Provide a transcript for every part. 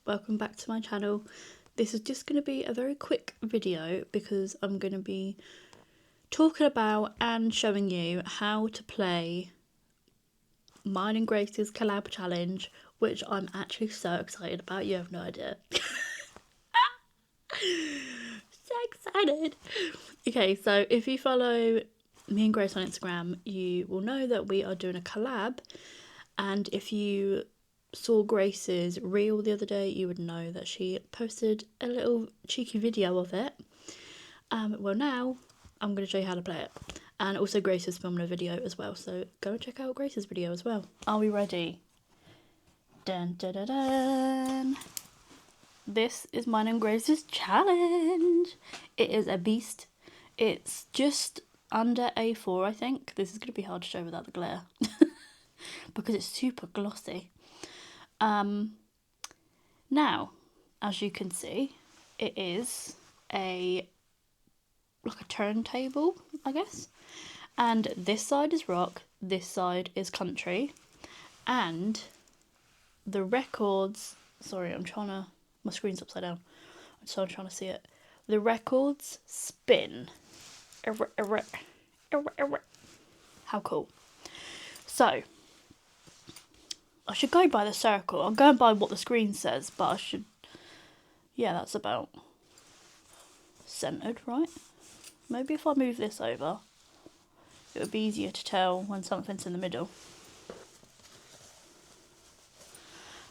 welcome back to my channel. This is just going to be a very quick video because I'm going to be talking about and showing you how to play mine and Grace's collab challenge, which I'm actually so excited about. You have no idea. So excited. Okay, so if you follow me and Grace on Instagram, you will know that we are doing a collab, and if you saw Grace's reel the other day, you would know that she posted a little cheeky video of it. Well, now I'm going to show you how to play it, and also Grace is filming a video as well, so go and check out Grace's video as well. Are we ready? Dun dun dun dun. This is mine and Grace's challenge. It is a beast. It's just under A4, I think. This is going to be hard to show without the glare because it's super glossy. Now, as you can see, it is like a turntable, I guess. And this side is rock, this side is country. And the records, sorry, my screen's upside down, so I'm trying to see it. The records spin. How cool. So, I should go by the circle. I'm going by what the screen says, but I should... Yeah, that's about centered, right? Maybe if I move this over, it would be easier to tell when something's in the middle.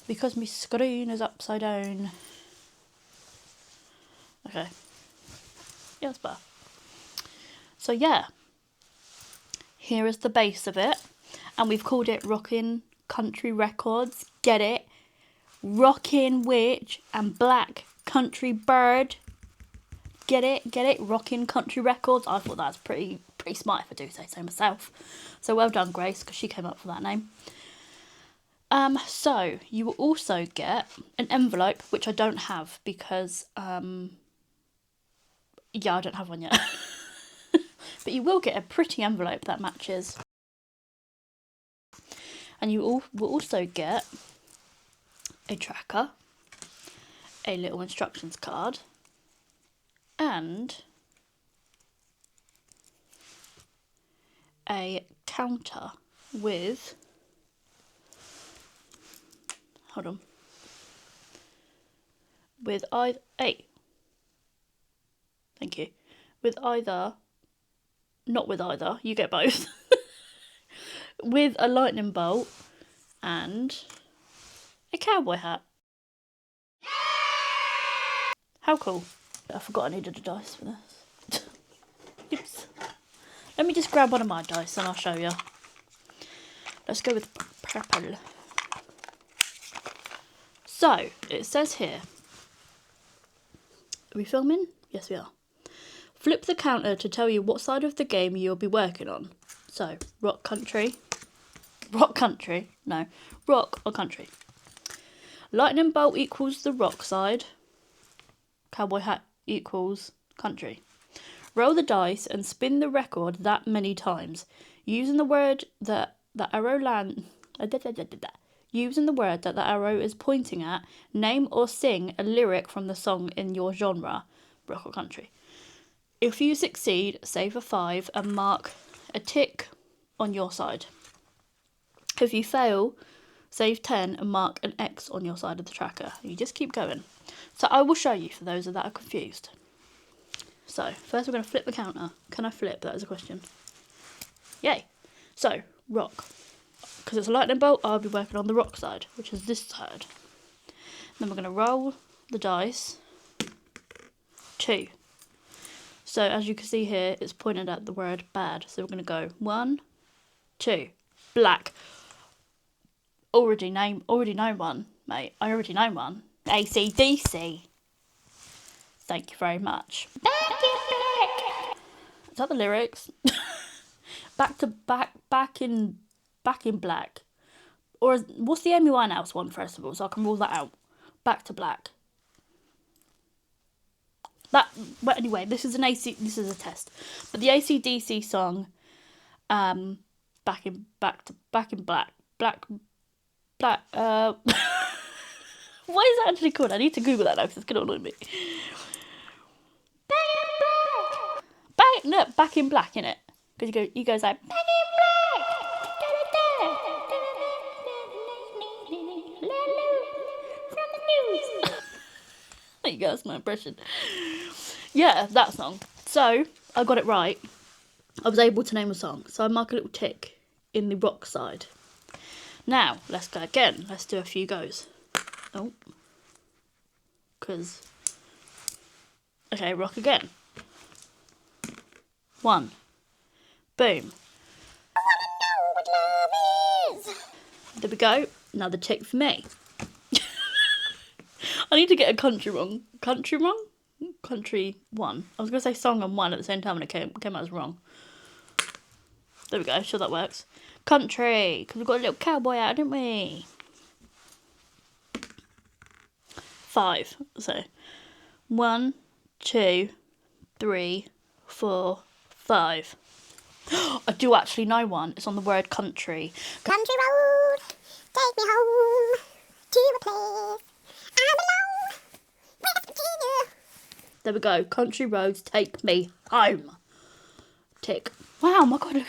Because my screen is upside down. Okay. Yeah, that's better. So yeah, here is the base of it, and we've called it Rockin' Country Records. Get it? Rockin' Witch and Black Country Bird. Get it? Get it? Rockin' Country Records. I thought that was pretty smart, if I do say so myself. So well done, Grace, because she came up for that name. So you will also get an envelope, which I don't have because yeah, I don't have one yet. But you will get a pretty envelope that matches. And you will also get a tracker, a little instructions card, and a counter with, hold on, with either, thank you, with either, not with either, you get both, with a lightning bolt and a cowboy hat. How cool. I forgot I needed a dice for this. Oops. Let me just grab one of my dice and I'll show you. Let's go with purple. So, it says here, are we filming? Yes, we are. Flip the counter to tell you what side of the game you'll be working on. So, rock or country. Lightning bolt equals the rock side. Cowboy hat equals country. Roll the dice and spin the record that many times, using the word that the arrow Using the word that the arrow is pointing at, name or sing a lyric from the song in your genre, rock or country. If you succeed, save a 5 and mark a tick on your side. If you fail, save 10 and mark an X on your side of the tracker. You just keep going. So I will show you for those that are confused. So first we're going to flip the counter. Can I flip? That is a question. Yay. So rock. Because it's a lightning bolt, I'll be working on the rock side, which is this side. Then we're going to roll the dice. 2. So as you can see here, it's pointed at the word bad. So we're going to go 1, 2, black. Already know one, mate. I already know one. AC/DC. Thank you very much. Back in black. Is that the lyrics? back in black. Or what's the Amy Winehouse one, first of all, so I can rule that out. Back to black. But anyway, this is a test. But the AC/DC song, back in black. What is that actually called? I need to Google that now because it's going to annoy me. Back in black, innit? Because you goes like, back in black. From the news. There you go, that's my impression. Yeah, that song. So, I got it right. I was able to name a song. So I mark a little tick in the rock side. Now, let's go again. Let's do a few goes. Oh. Because... Okay, rock again. 1. Boom. I wanna know what love is. There we go. Another tick for me. I need to get a country wrong. Country wrong? Country 1. I was going to say song and 1 at the same time and it came out as wrong. There we go. Sure that works. Country. Because we've got a little cowboy out, didn't we? 5. So 1, 2, 3, 4, 5. I do actually know one. It's on the word country. Country road, take me home to a place I belong, West Virginia. There we go. Country roads take me home. Tick. Wow, my God,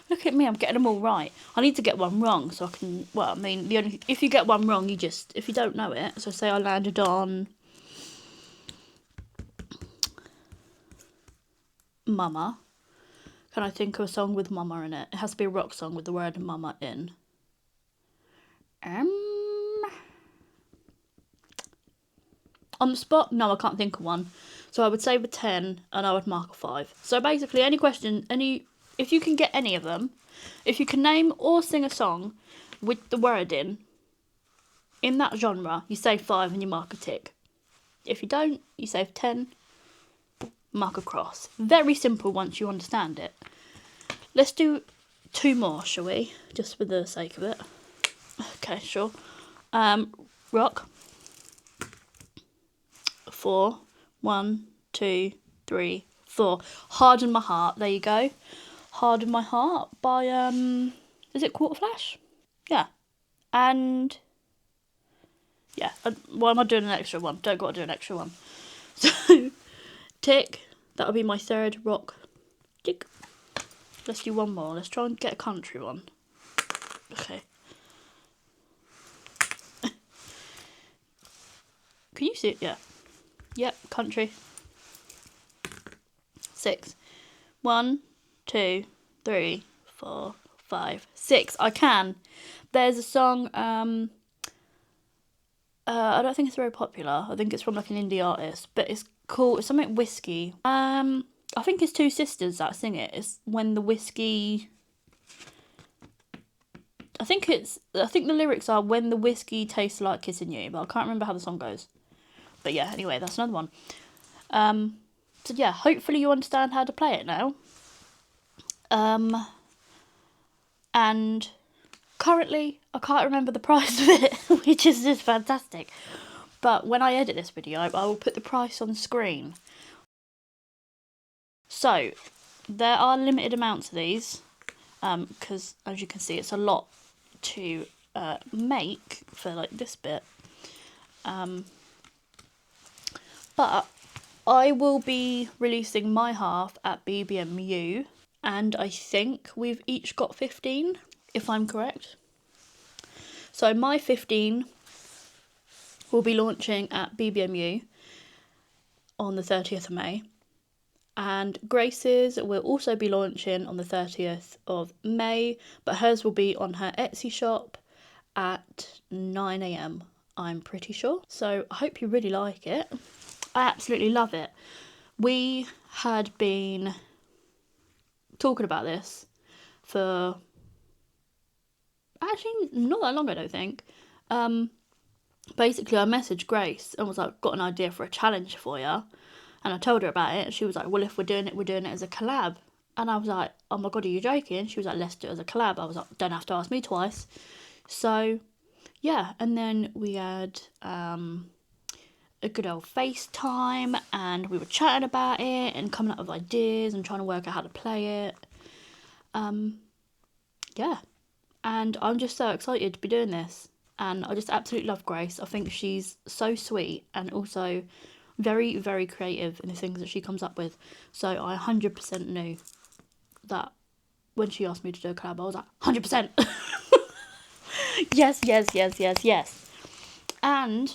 look at me. I'm getting them all right. I need to get one wrong so I can, well, I mean, if you get one wrong, if you don't know it, so say I landed on Mama. Can I think of a song with Mama in it? It has to be a rock song with the word Mama in. On the spot? No, I can't think of one. So I would save a 10 and I would mark a 5. So basically any question, if you can get any of them, if you can name or sing a song with the word in that genre, you save 5 and you mark a tick. If you don't, you save 10, mark a cross. Very simple once you understand it. Let's do 2 more, shall we? Just for the sake of it. Okay, sure. Rock. 4. 1, 2, 3, 4. Harden My Heart. There you go. Harden My Heart by is it Quarterflash? Yeah. And yeah. Why am I doing an extra one? Don't gotta do an extra one. So tick. That'll be my 3rd rock. Tick. Let's do one more. Let's try and get a country one. Okay. Can you see it? Yeah. Yep, country. 6. 1, 2, 3, 4, 5, 6. I can. There's a song, I don't think it's very popular. I think it's from like an indie artist, but it's called something Whiskey. I think it's 2 sisters that sing it. It's When the Whiskey... I think the lyrics are When the Whiskey Tastes Like Kissing You, but I can't remember how the song goes. But yeah, anyway, that's another one. So yeah, hopefully you understand how to play it now. And currently, I can't remember the price of it, which is just fantastic. But when I edit this video, I will put the price on the screen. So, there are limited amounts of these, because as you can see, it's a lot to make for like this bit. But I will be releasing my half at BBMU, and I think we've each got 15, if I'm correct. So my 15 will be launching at BBMU on the 30th of May, and Grace's will also be launching on the 30th of May, but hers will be on her Etsy shop at 9 AM, I'm pretty sure. So I hope you really like it. I absolutely love it. We had been talking about this for actually not that long, I don't think. Basically, I messaged Grace and was like, got an idea for a challenge for you. And I told her about it. And she was like, well, if we're doing it as a collab. And I was like, oh my God, are you joking? She was like, let's do it as a collab. I was like, don't have to ask me twice. So, yeah. And then we had a good old FaceTime, and we were chatting about it and coming up with ideas and trying to work out how to play it. Yeah, and I'm just so excited to be doing this. And I just absolutely love Grace. I think she's so sweet and also very, very creative in the things that she comes up with. So I 100% knew that when she asked me to do a collab, I was like, 100%. Yes, yes, yes, yes, yes. And,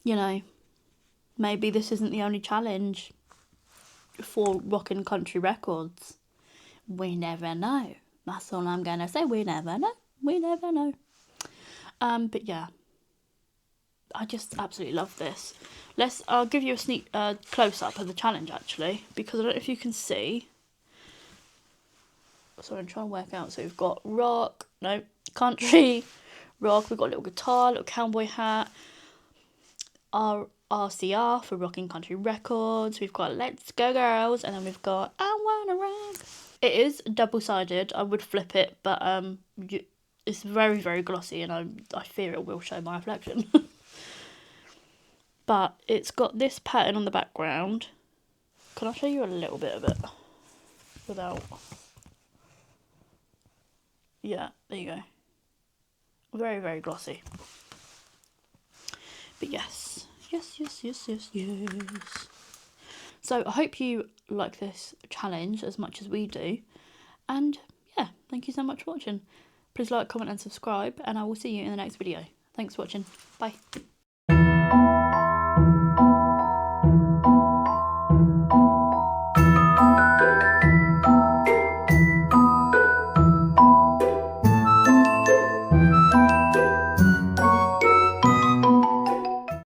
you know, maybe this isn't the only challenge for Rockin' Country Records. We never know. That's all I'm going to say. We never know. We never know. But yeah, I just absolutely love this. I'll give you a sneak close up of the challenge actually, because I don't know if you can see. So I'm trying to work out. So we've got rock, no, country, rock. We've got a little guitar, a little cowboy hat. Our RCR for Rockin' Country Records. We've got Let's Go Girls, and then we've got I Wanna Rock. It is double-sided. I would flip it, but it's very, very glossy, and I fear it will show my reflection. But it's got this pattern on the background. Can I show you a little bit of it without? Yeah, there you go. Very, very glossy. But yes. Yes, yes, yes, yes, yes. So I hope you like this challenge as much as we do. And yeah, thank you so much for watching. Please like, comment and subscribe, and I will see you in the next video. Thanks for watching. Bye.